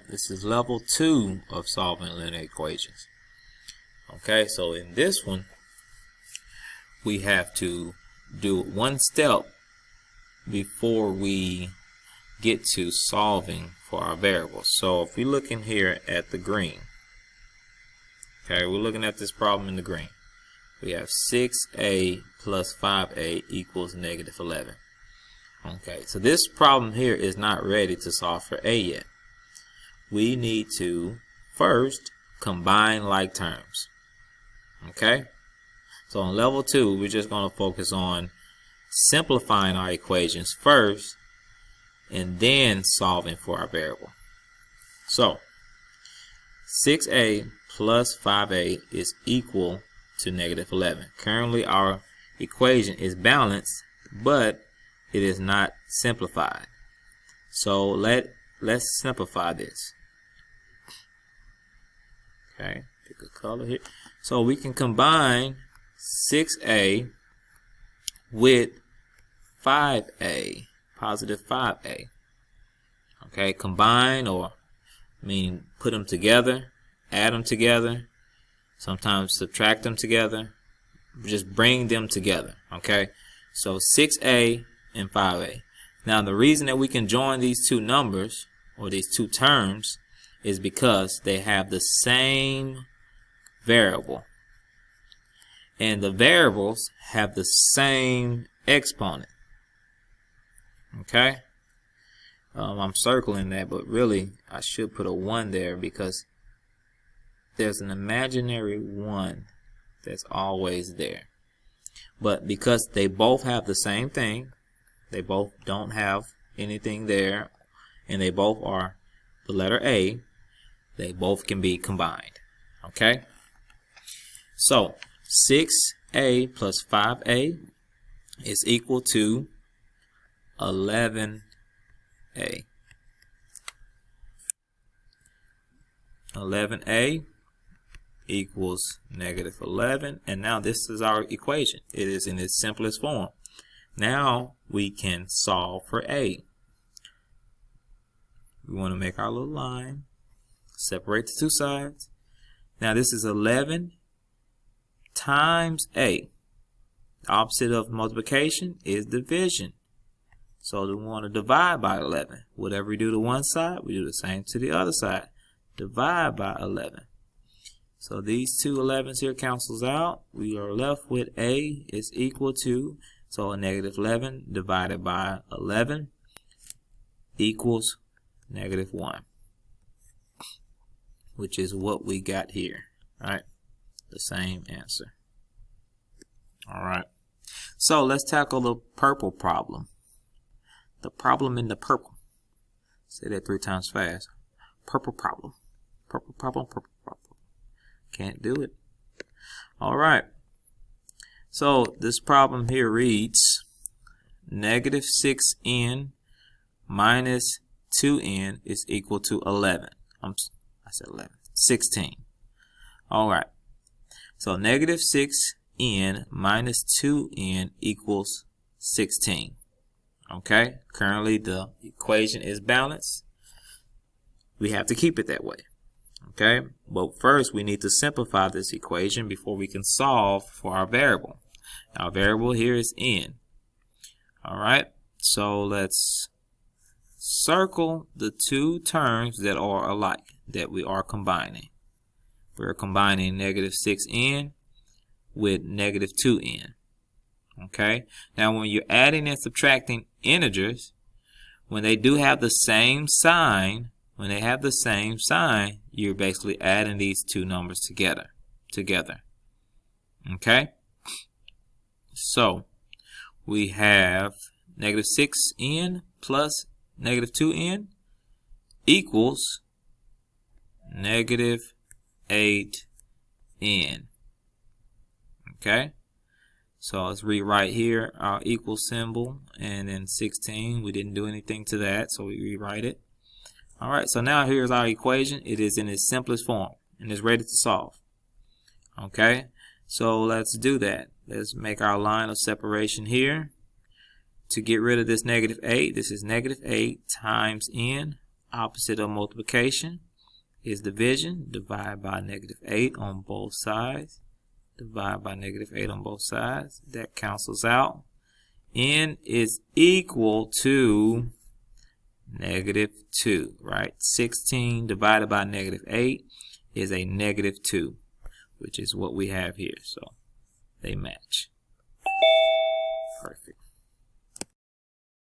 This is level 2 of solving linear equations. Okay, so in this one, we have to do one step before we get to solving for our variables. So if we look in here at the green, okay, we're looking at this problem in the green. We have 6a plus 5a equals negative 11. Okay, so this problem here is not ready to solve for a yet. We need to first combine like terms. Okay, so on level 2, we're just going to focus on simplifying our equations first and then solving for our variable. So 6a plus 5a is equal to negative 11. Currently our equation is balanced, but it is not simplified. So let's simplify this. Okay, pick a color here. So we can combine 6a with 5a, positive 5a. Okay, combine, or mean put them together, add them together, sometimes subtract them together, just bring them together. Okay, so 6a and 5a. Now the reason that we can join these two numbers or these two terms is because they have the same variable, and the variables have the same exponent. Okay, I'm circling that, but really I should put a 1 there because there's an imaginary 1 that's always there. But because they both have the same thing, they both don't have anything there, and they both are the letter A, they both can be combined. Okay, so 6a plus 5a is equal to 11a. 11a equals negative 11, and now this is our equation. It is in its simplest form. Now we can solve for a. We want to make our little line, separate the two sides. Now this is 11 times a. The opposite of multiplication is division. So we want to divide by 11. Whatever we do to one side, we do the same to the other side. Divide by 11. So these two 11s here cancels out. We are left with a is equal to, so a negative 11 divided by 11 equals negative 1, which is what we got here. Right? The same answer. Alright. So let's tackle the purple problem. The problem in the purple. Say that 3 times fast. Purple problem. Purple problem, purple problem. Can't do it. Alright. So this problem here reads negative 6n minus 2n is equal to 11. I said 11. 16. Alright. So negative 6n minus 2n equals 16. Okay. Currently the equation is balanced. We have to keep it that way. Okay, but first we need to simplify this equation before we can solve for our variable. Our variable here is n. Alright, so let's circle the two terms that are alike, that we are combining. We're combining negative 6n with negative 2n. Okay, now when you're adding and subtracting integers, when they do have the same sign, you're basically adding these two numbers together. Okay? So, we have negative 6n plus negative 2n equals negative 8n. Okay? So, let's rewrite here our equal symbol, and then 16. We didn't do anything to that, so we rewrite it. Alright, so now here's our equation. It is in its simplest form and is ready to solve. Okay, so let's do that. Let's make our line of separation here. To get rid of this negative 8, this is negative 8 times n. Opposite of multiplication is division. Divide by -8 on both sides. Divide by -8 on both sides. That cancels out. N is equal to -2, right? 16 divided by -8 is a -2, which is what we have here. So they match. Perfect.